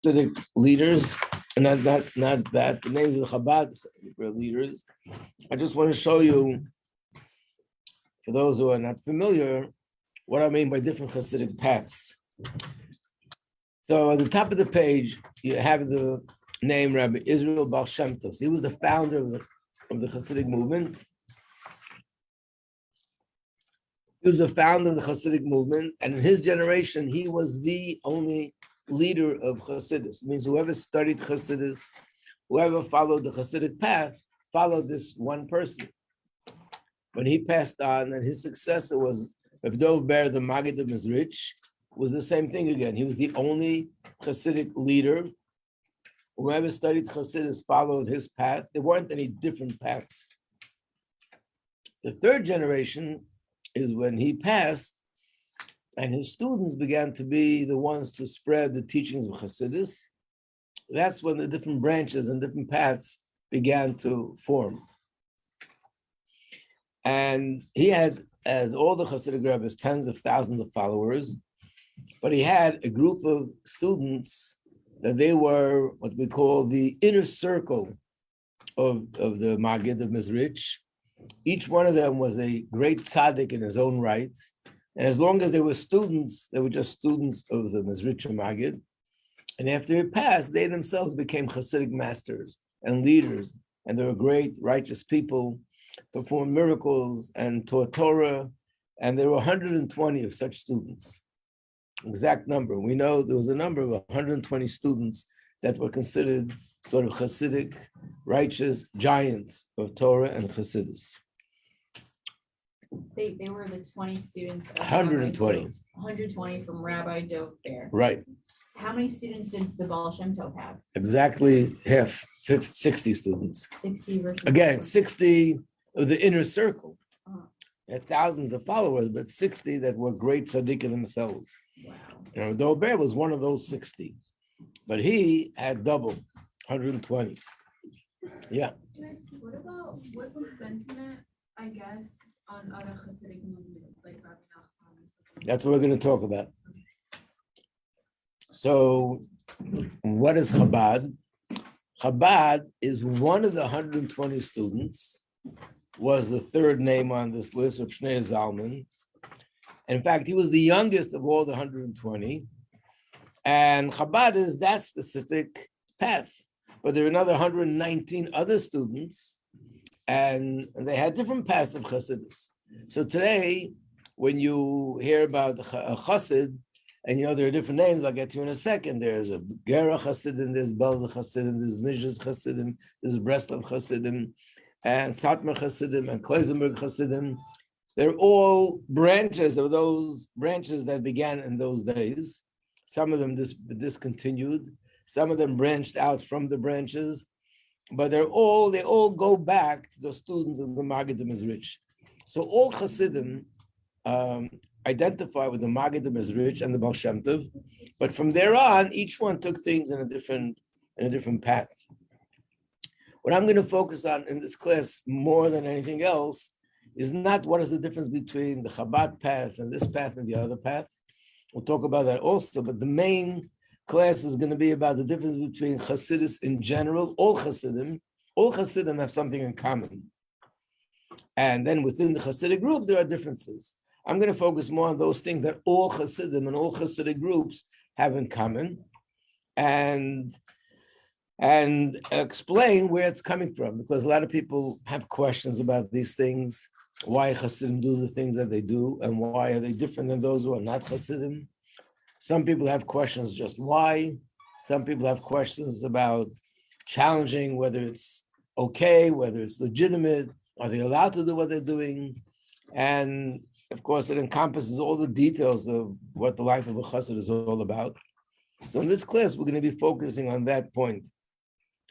Chassidic leaders, and not that the names of the Chabad leaders. I just want to show you, for those who are not familiar, what I mean by different Chassidic paths. So at the top of the page, you have the name Rabbi Israel Baal Shem Tov. He was the founder of the Chassidic movement. He was the founder of the Chassidic movement, and in his generation, he was the only leader of Chassidus. It means whoever studied Chassidus, whoever followed the Chassidic path, followed this one person. When he passed on, and his successor was Rav Dov Ber, the Maggid of Mezrich, was the same thing again. He was the only Chassidic leader. Whoever studied Chassidus followed his path. There weren't any different paths. The third generation is when he passed, and his students began to be the ones to spread the teachings of Chassidus. That's when the different branches and different paths began to form. And he had, as all the Chassidic rabbis, tens of thousands of followers, but he had a group of students that they were what we call the inner circle of the Maggid of Mezrich. Each one of them was a great tzaddik in his own right. And as long as they were students, they were just students of the Mezrich Maggid. And after he passed, they themselves became Chassidic masters and leaders. And they were great, righteous people, performed miracles and taught Torah. And there were 120 of such students. Exact number. We know there was a number of 120 students that were considered sort of Chassidic, righteous giants of Torah and Chassidus. They were the 20 students. 120. 120 from Rabbi Dov Ber. Right. How many students did the Baal Shem Tov have? Exactly half, 60 students. 60 versus. Again, 60 of the inner circle. Uh-huh. Had thousands of followers, but 60 that were great tzaddikim themselves. Wow. And Dov Ber was one of those 60, but he had double, 120. Yeah. What's the sentiment, I guess, on other Chassidic movements like Rabbi Nachman or something? That's what we're going to talk about. So, what is Chabad? Chabad is one of the 120 students, was the third name on this list of Shnei Zalman. In fact, he was the youngest of all the 120. And Chabad is that specific path. But there are another 119 other students, and they had different paths of Chassidus. So today, when you hear about a Chassid, and there are different names, I'll get to in a second. There's a Gera Chassidim, there's Belza Chassidim, there's Mizhas Chassidim, there's Breslov Chassidim, and Satmar Chassidim, and Kloisenberg Chassidim. They're all branches of those branches that began in those days. Some of them discontinued. Some of them branched out from the branches, but they all go back to the students of the Maggid of Mezrich. So all Chassidim identify with the Maggid of Mezrich and the Baal Shem Tov, but from there on, each one took things in a different path. What I'm going to focus on in this class more than anything else is not what is the difference between the Chabad path and this path and the other path. We'll talk about that also, but the main class is going to be about the difference between Chassidus in general. All Chassidim have something in common. And then within the Chassidic group, there are differences. I'm going to focus more on those things that all Chassidim and all Chassidic groups have in common, and explain where it's coming from, because a lot of people have questions about these things. Why Chassidim do the things that they do, and why are they different than those who are not Chassidim? Some people have questions just why. Some people have questions about challenging whether it's okay, whether it's legitimate, are they allowed to do what they're doing? And of course, it encompasses all the details of what the life of a chassid is all about. So in this class, we're going to be focusing on that point.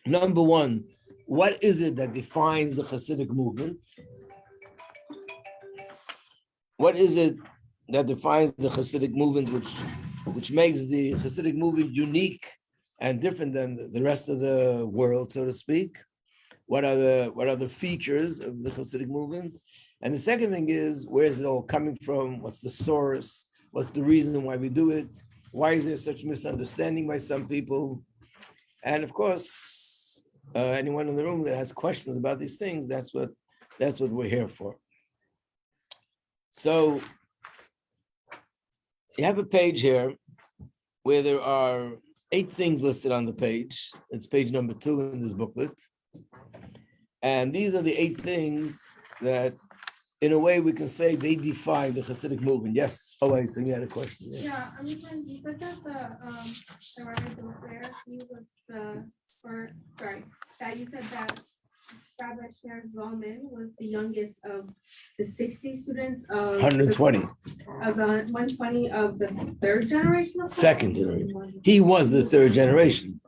Number one, what is it that defines the Chassidic movement? What is it that defines the Chassidic movement, which makes the Chassidic movement unique and different than the rest of the world, so to speak? What are the features of the Chassidic movement? And the second thing is, where is it all coming from? What's the source? What's the reason why we do it? Why is there such misunderstanding by some people? And of course, anyone in the room that has questions about these things, that's what we're here for. So you have a page here where there are 8 things listed on the page. It's page number 2 in this booklet. And these are the 8 things that, in a way, we can say they define the Chassidic movement. Yes. Oh, wait, so you had a question. Yeah, I mean, when you said that the Rabbi Dofer, he was that you said that Rabbi Sher Zalman was the youngest of the 60 students of 120. Of the 120 of the 3rd generation of Second generation. He was the 3rd generation.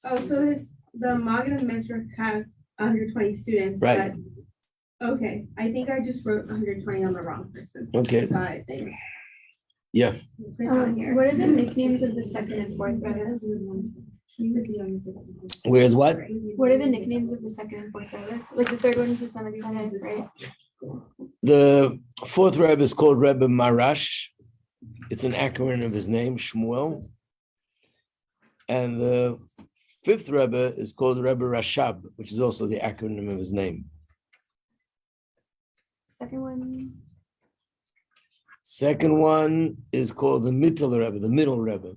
Oh, so the Magen metric has 120 students, right? But, okay, I think I just wrote 120 on the wrong person. Okay. I think. Yeah. What are the nicknames of the 2nd and 4th rabbis? Where's what? What are the nicknames of the 2nd and 4th rabbis? Like the 3rd one is the son of Yonah, right? The 4th Rebbe is called Rabbi Marash. It's an acronym of his name, Shmuel. And the 5th Rebbe is called Rebbe Rashab, which is also the acronym of his name. Second one is called the Mittel Rebbe, the middle Rebbe.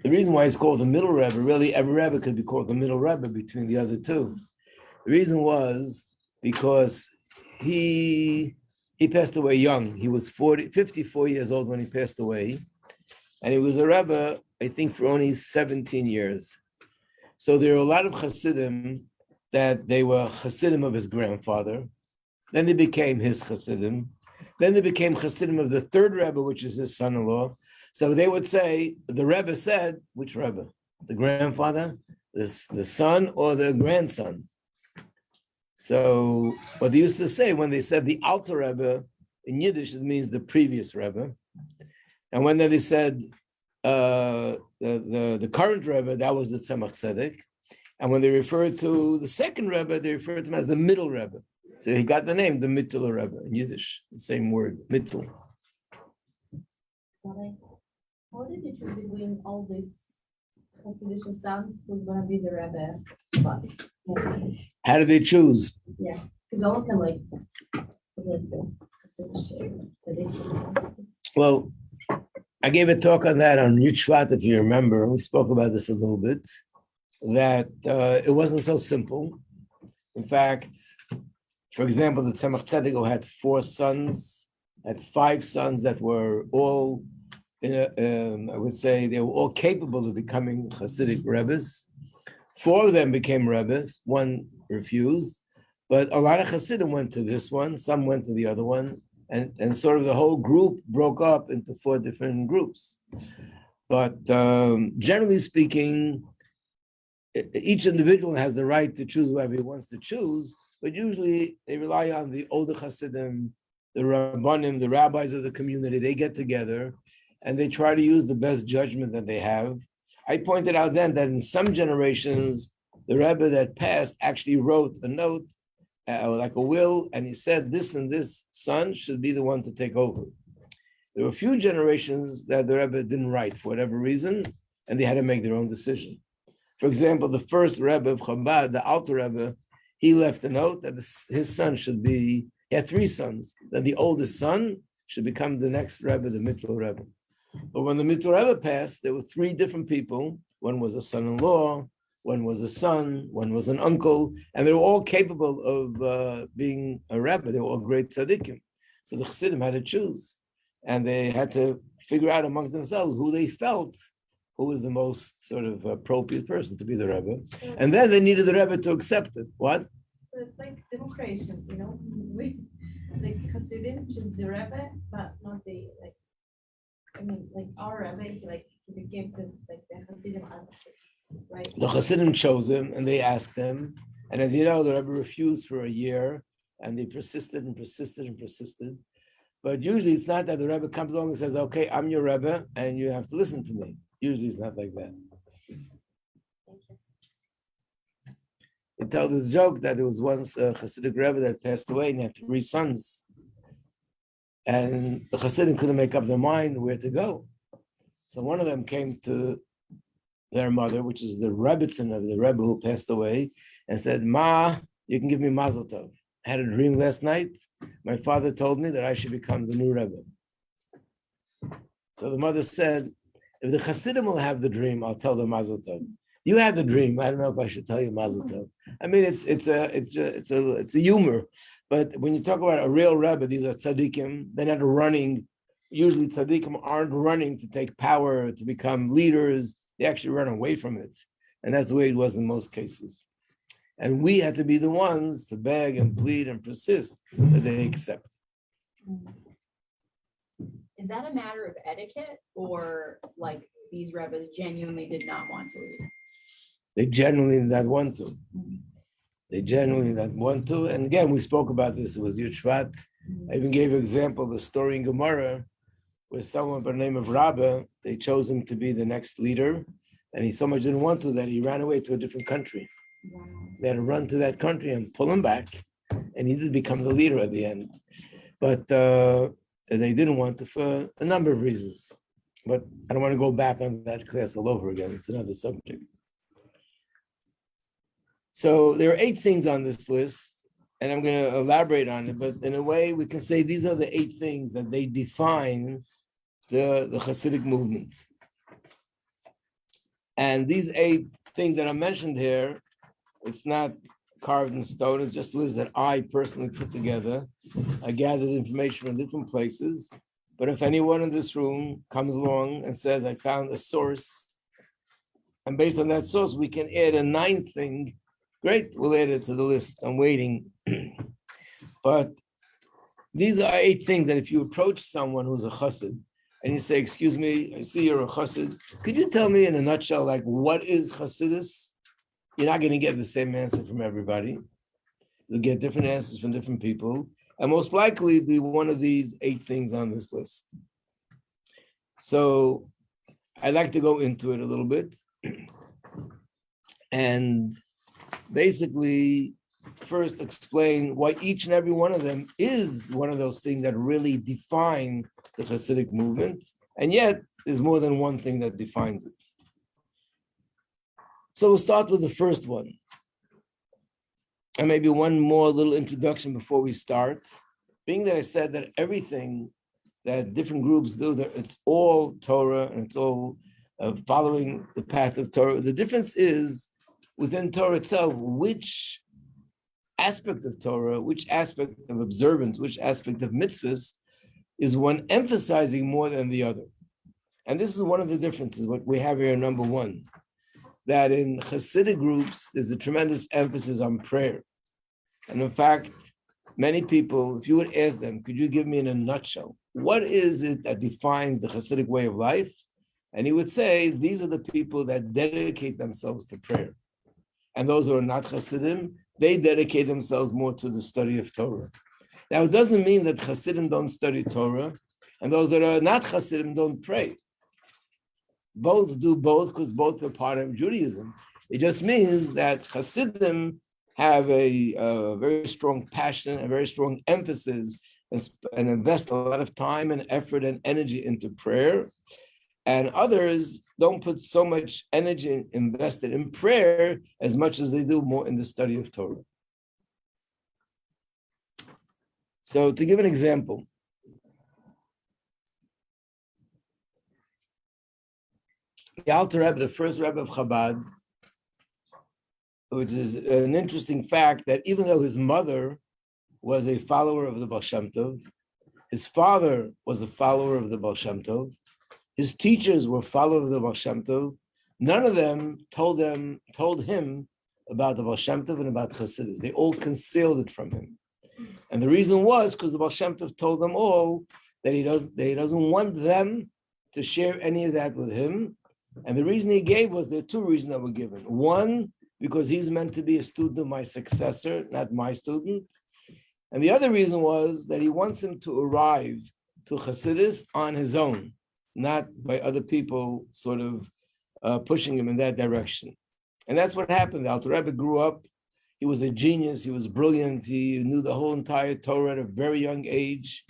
The reason why it's called the middle Rebbe, really every Rebbe could be called the middle Rebbe between the other 2. The reason was because he passed away young. He was 54 years old when he passed away. And he was a Rebbe, I think, for only 17 years. So there are a lot of Chassidim that they were Chassidim of his grandfather. Then they became his Chassidim. Then they became Chassidim of the 3rd Rebbe, which is his son-in-law. So they would say, the Rebbe said, which Rebbe? The grandfather, the son, or the grandson? So what they used to say when they said the Alter Rebbe, in Yiddish, it means the previous Rebbe. And when they said the current Rebbe, that was the Tzemach Tzedek. And when they referred to the 2nd Rebbe, they referred to him as the middle Rebbe. So he got the name, the Mittel Rebbe, in Yiddish, the same word, Mittel. How did you choose between all these Hasidic sons who's going to be the Rebbe? But, how did they choose? Yeah, because all of them like the Hasidic. Well, I gave a talk on that on Yud Shvat, if you remember. We spoke about this a little bit, that it wasn't so simple. In fact, for example, the Tzemach Tzedek, who had 4 sons, had 5 sons that were all, I would say, they were all capable of becoming Hasidic Rebbes. 4 of them became Rebbes, 1 refused, but a lot of Hasidim went to this one, some went to the other one, and sort of the whole group broke up into 4 different groups. But generally speaking, each individual has the right to choose whoever he wants to choose, but usually they rely on the older Hasidim, the Rabbanim, the rabbis of the community. They get together and they try to use the best judgment that they have. I pointed out then that in some generations, the Rebbe that passed actually wrote a note, like a will, and he said this and this son should be the one to take over. There were a few generations that the Rebbe didn't write for whatever reason, and they had to make their own decision. For example, the first Rebbe of Chabad, the Alter Rebbe, he left a note that his son should be, he had 3 sons, that the oldest son should become the next Rebbe, the Mittel Rebbe. But when the Mittel Rebbe passed, there were 3 different people. One was a son-in-law, one was a son, one was an uncle, and they were all capable of being a Rebbe. They were all great tzaddikim. So the Chassidim had to choose, and they had to figure out amongst themselves who they felt who was the most sort of appropriate person to be the Rebbe. And then they needed the Rebbe to accept it. What? So it's like demonstration, you know? We, like Hasidim choose the Rebbe, but not the, like, I mean, like our Rebbe, like, he became the Hasidim answer, right? The Hasidim chose him, and they asked him. And as you know, the Rebbe refused for a year, and they persisted and persisted and persisted. But usually it's not that the Rebbe comes along and says, okay, I'm your Rebbe, and you have to listen to me. Usually it's not like that. They tell this joke that there was once a Chassidic Rebbe that passed away and he had 3 sons. And the Chassidim couldn't make up their mind where to go. So one of them came to their mother, which is the Rebbitzin of the Rebbe who passed away, and said, Ma, you can give me Mazel Tov. I had a dream last night. My father told me that I should become the new Rebbe. So the mother said, if the Chassidim will have the dream, I'll tell them Mazel Tov. You had the dream. I don't know if I should tell you Mazel Tov. I mean, it's a humor, but when you talk about a real Rebbe, these are tzaddikim. They're not running. Usually, tzaddikim aren't running to take power to become leaders. They actually run away from it, and that's the way it was in most cases. And we had to be the ones to beg and plead and persist that they accept. Is that a matter of etiquette, or like these rebbes genuinely did not want to leave? They genuinely did not want to. They genuinely did not want to. And again, we spoke about this. It was Yud Shvat. I even gave an example of a story in Gemara where someone by the name of Rabbi, they chose him to be the next leader. And he so much didn't want to that he ran away to a different country. Wow. They had to run to that country and pull him back. And he did become the leader at the end. But they didn't want to for a number of reasons. But I don't want to go back on that class all over again. It's another subject. So there are 8 things on this list, and I'm going to elaborate on it, but in a way we can say these are the 8 things that they define the Chassidic movement. And these 8 things that are mentioned here, it's not carved in stone, it's just lists that I personally put together. I gathered information from different places, but if anyone in this room comes along and says, I found a source, and based on that source, we can add a 9th thing, great, we'll add it to the list. I'm waiting. But these are 8 things that if you approach someone who's a chassid and you say, excuse me, I see you're a chassid. Could you tell me in a nutshell, like what is chassidus? You're not going to get the same answer from everybody. You'll get different answers from different people. And most likely be one of these 8 things on this list. So I'd like to go into it a little bit. And basically, first explain why each and every one of them is one of those things that really define the Chassidic movement, and yet there's more than one thing that defines it. So we'll start with the first one. And maybe one more little introduction before we start. Being that I said that everything that different groups do, that it's all Torah and it's all following the path of Torah. The difference is within Torah itself, which aspect of Torah, which aspect of observance, which aspect of mitzvahs is one emphasizing more than the other. And this is one of the differences, what we have here, number 1, that in Chassidic groups, there's a tremendous emphasis on prayer. And in fact, many people, if you would ask them, could you give me in a nutshell, what is it that defines the Chassidic way of life? And he would say, these are the people that dedicate themselves to prayer. And those who are not Chassidim, they dedicate themselves more to the study of Torah. Now, it doesn't mean that Chassidim don't study Torah, and those that are not Chassidim don't pray. Both do both, because both are part of Judaism. It just means that Chassidim have a very strong passion, a very strong emphasis, and invest a lot of time and effort and energy into prayer. And others don't put so much energy invested in prayer as much as they do more in the study of Torah. So to give an example, the Alter Rebbe, the first Rebbe of Chabad, which is an interesting fact that even though his mother was a follower of the Baal Shem Tov, his father was a follower of the Baal Shem Tov, his teachers were followers of the Baal Shem Tov, none of them told him about the Baal Shem Tov and about Chassidus. They all concealed it from him. And the reason was because the Baal Shem Tov told them all that he doesn't want them to share any of that with him. And the reason he gave was, there are 2 reasons that were given. 1, because he's meant to be a student of my successor, not my student. And the other reason was that he wants him to arrive to Chassidus on his own, not by other people sort of pushing him in that direction. And that's what happened. The Alter Rebbe grew up. He was a genius. He was brilliant. He knew the whole entire Torah at a very young age.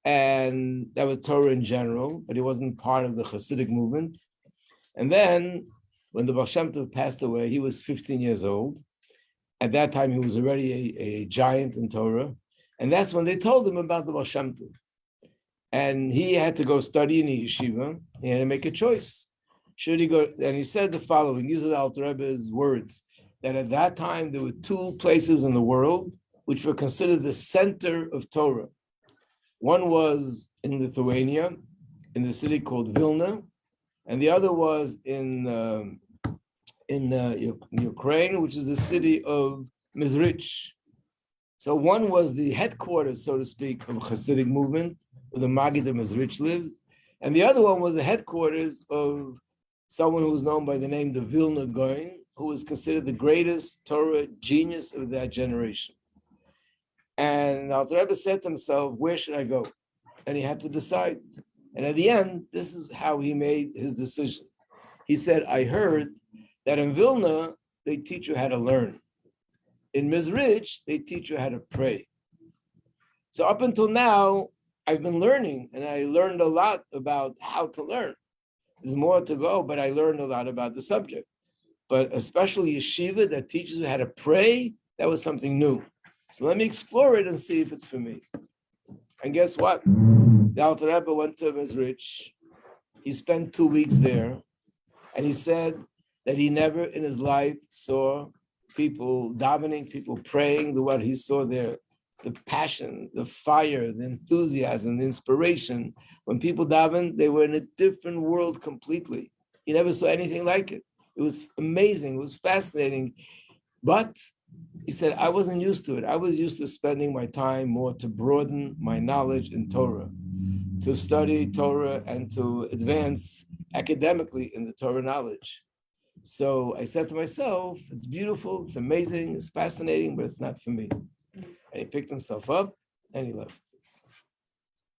and that was Torah in general, but he wasn't part of the Chassidic movement. And then when the Baal Shem Tov passed away, he was 15 years old. At that time, he was already a giant in Torah. And that's when they told him about the Baal Shem Tov. And he had to go study in the yeshiva. He had to make a choice. Should he go? And he said the following, these are the Alter Rebbe's words, that at that time, there were two places in the world which were considered the center of Torah. One was in Lithuania, in the city called Vilna, and the other was in Ukraine, which is the city of Mizrich. So one was the headquarters, so to speak, of Chassidic movement, where the Maggid of Mizrich lived, and the other one was the headquarters of someone who was known by the name the Vilna Gaon, who was considered the greatest Torah genius of that generation. And Alter Rebbe said to himself, where should I go? And he had to decide. And at the end, this is how he made his decision. He said, I heard that in Vilna, they teach you how to learn. In Mizrich, they teach you how to pray. So up until now, I've been learning, and I learned a lot about how to learn. There's more to go, but I learned a lot about the subject. But especially yeshiva that teaches you how to pray, that was something new. So let me explore it and see if it's for me. And guess what? The Alter Rebbe went to Mizrich. He spent 2 weeks there, and he said that he never in his life saw people davening, people praying, the what he saw there, the passion, the fire, the enthusiasm, the inspiration. When people davened, they were in a different world completely. He never saw anything like it. It was amazing. It was fascinating. But he said, I wasn't used to it. I was used to spending my time more to broaden my knowledge in Torah, to study Torah and to advance academically in the Torah knowledge. So I said to myself, it's beautiful, it's amazing, it's fascinating, but it's not for me. And he picked himself up and he left.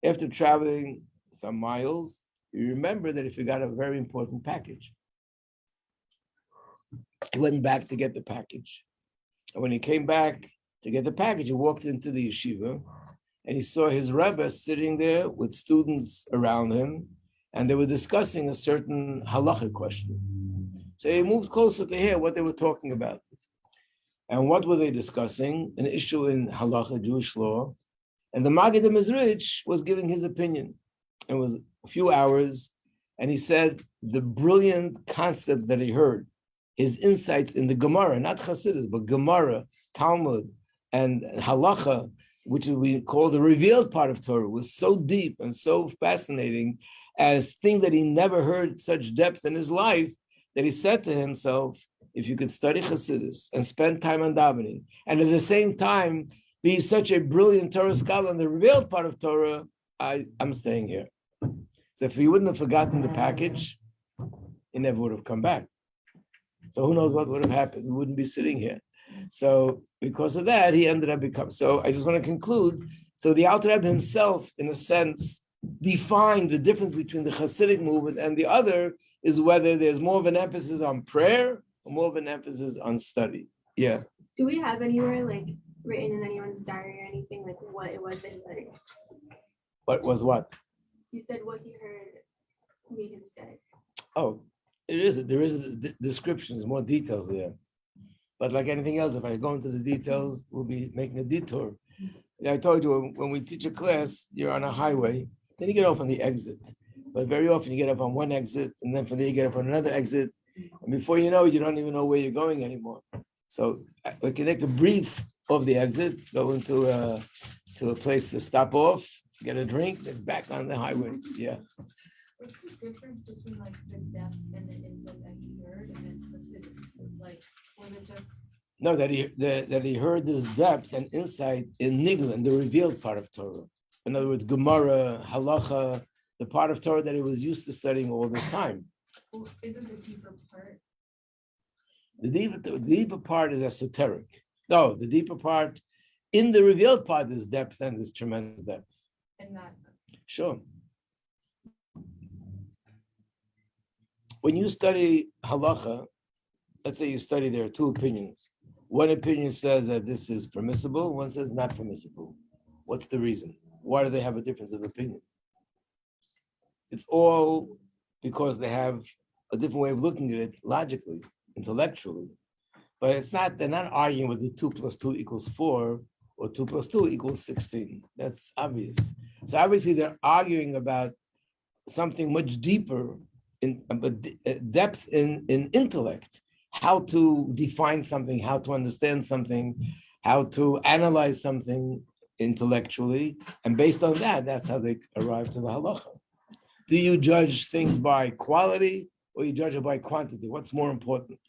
After traveling some miles, you remember that he forgot a very important package. He went back to get the package. And when he came back to get the package, he walked into the yeshiva and he saw his Rebbe sitting there with students around him, and they were discussing a certain halacha question. So he moved closer to hear what they were talking about. And what were they discussing? An issue in halacha, Jewish law. And the Maggid of Mizrich was giving his opinion. It was a few hours, and he said the brilliant concepts that he heard, his insights in the Gemara, not Chassidus, but Gemara, Talmud, and halacha, which we call the revealed part of Torah, was so deep and so fascinating as things that he never heard such depth in his life, that he said to himself, if you could study Chassidus and spend time on davening, and at the same time be such a brilliant Torah scholar in the revealed part of Torah, I'm staying here. So if he wouldn't have forgotten the package, he never would have come back. So who knows what would have happened? We wouldn't be sitting here. So because of that, he ended up becoming. So I just want to conclude. So the Alter Rebbe himself, in a sense, defined the difference between the Chassidic movement and the other is whether there's more of an emphasis on prayer or more of an emphasis on study. Yeah. Do we have anywhere like written in anyone's diary or anything like what it was that he learned? What was what? You said what he heard made him say. Oh, there is descriptions, more details there. But like anything else, if I go into the details, we'll be making a detour. I told you, when we teach a class, you're on a highway, then you get off on the exit. But very often you get up on one exit, and then from there you get up on another exit. And before you know it, you don't even know where you're going anymore. So we can take a brief of the exit, go into to a place to stop off, get a drink, then back on the highway. Yeah. What's the difference between like the depth and the insight that he heard and Hasidus? Like, was it just? No, that he heard this depth and insight in Niglan, the revealed part of Torah. In other words, Gemara, Halacha, the part of Torah that he was used to studying all this time. Well, isn't the deeper part? The deeper part is esoteric. No, the deeper part, in the revealed part, is depth and this tremendous depth. And that. Sure. When you study halacha, let's say you study, there are two opinions. One opinion says that this is permissible, one says not permissible. What's the reason? why do they have a difference of opinion? It's all because they have a different way of looking at it logically, intellectually. But it's not, they're not arguing with the 2 + 2 = 4 or 2 + 2 = 16. That's obvious. So obviously they're arguing about something much deeper in depth in intellect, how to define something, how to understand something, how to analyze something intellectually. And based on that, that's how they arrive to the halacha. Do you judge things by quality or you judge it by quantity? What's more important?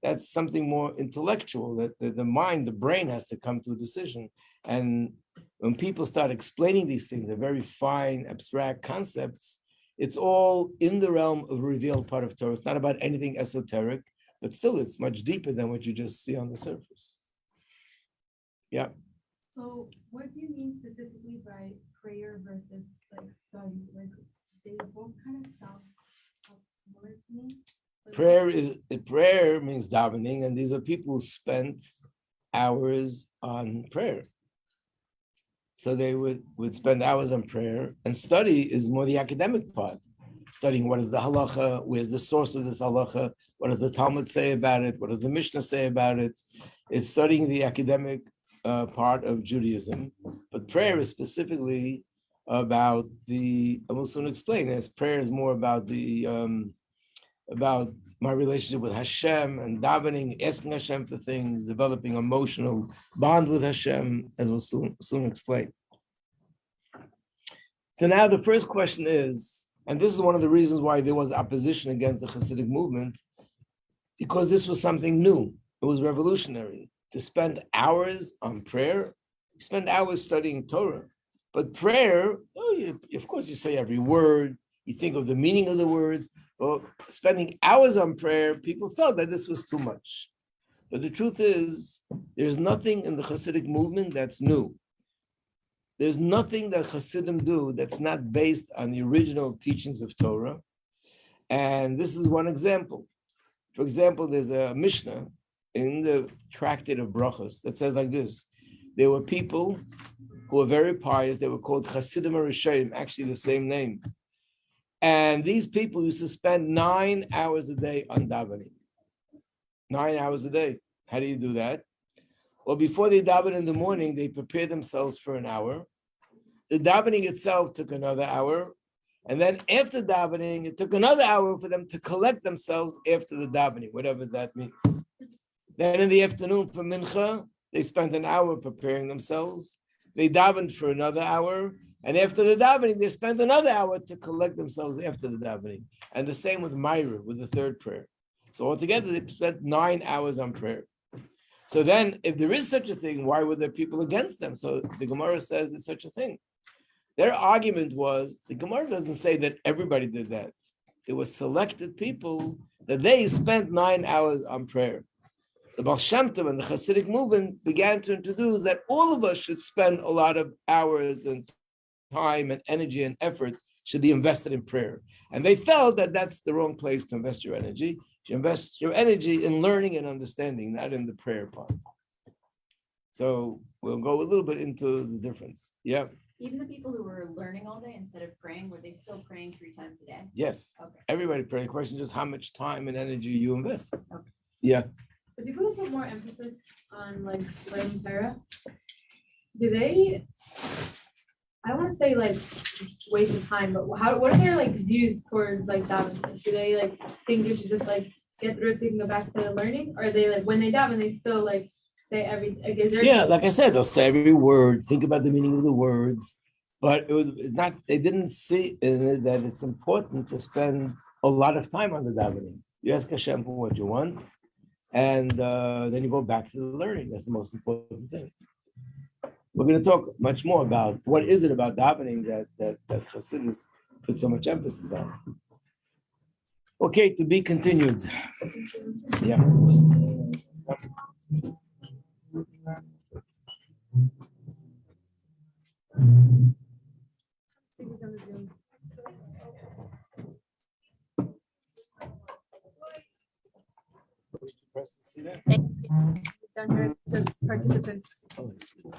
That's something more intellectual, that the mind, the brain has to come to a decision. And when people start explaining these things, they're very fine, abstract concepts. It's all in the realm of a revealed part of Torah. It's not about anything esoteric, but still it's much deeper than what you just see on the surface. Yeah. So what do you mean specifically by prayer versus like study? Like they both kind of sound similar to me. Like, Prayer means davening, and these are people who spent hours on prayer. So they would spend hours on prayer, and study is more the academic part. Studying what is the halacha, where's the source of this halacha, what does the Talmud say about it, what does the Mishnah say about it. It's studying the academic part of Judaism, but prayer is specifically about I will soon explain this. Prayer is more about about my relationship with Hashem and davening, asking Hashem for things, developing emotional bond with Hashem, as we'll soon explain. So now the first question is, and this is one of the reasons why there was opposition against the Chassidic movement, because this was something new. It was revolutionary. To spend hours on prayer, you spend hours studying Torah. But prayer, of course you say every word, you think of the meaning of the words. Well, spending hours on prayer, people felt that this was too much. But the truth is, there's nothing in the Chassidic movement that's new. There's nothing that Chassidim do that's not based on the original teachings of Torah. And this is one example. For example, there's a Mishnah in the Tractate of Brachos that says like this: there were people who were very pious. They were called Chassidim Rishonim, actually the same name. And these people used to spend 9 hours a day on davening. 9 hours a day. How do you do that? Well, before they daven in the morning, they prepare themselves for an hour. The davening itself took another hour. And then after davening, it took another hour for them to collect themselves after the davening, whatever that means. Then in the afternoon for mincha, they spent an hour preparing themselves. They davened for another hour. And after the davening, they spent another hour to collect themselves after the davening. And the same with Myra, with the third prayer. So altogether, they spent 9 hours on prayer. So then, if there is such a thing, why were there people against them? So the Gemara says there's such a thing. Their argument was, the Gemara doesn't say that everybody did that. There were selected people that they spent 9 hours on prayer. The Baal Shem Tov and the Chassidic movement began to introduce that all of us should spend a lot of hours and time and energy and effort should be invested in prayer. And they felt that that's the wrong place to invest your energy. You invest your energy in learning and understanding, not in the prayer part. So we'll go a little bit into the difference. Yeah. Even the people who were learning all day instead of praying, were they still praying 3 times a day? Yes. Okay. Everybody praying. The question is just how much time and energy you invest. Okay. Yeah. But people who put more emphasis on like learning Torah, do they, I don't want to say like waste of time, but what are their like views towards like davening? Like, do they like think you should just like get through it so you can go back to learning? Or are they like, when they daven, they still like say every, like, is there? Yeah, like I said, they'll say every word, think about the meaning of the words, but it was not, they didn't see in it that it's important to spend a lot of time on the davening. You ask Hashem for what you want, and then you go back to the learning. That's the most important thing. We're going to talk much more about what is it about davening that Chassidus put so much emphasis on. Okay, to be continued. Yeah. Press to see that? Down here it says participants. Oh, I see.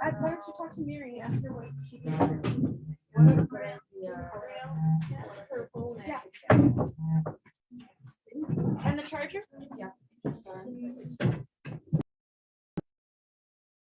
Why don't you talk to Miri, ask her what she can. Yeah. And the charger? Yeah.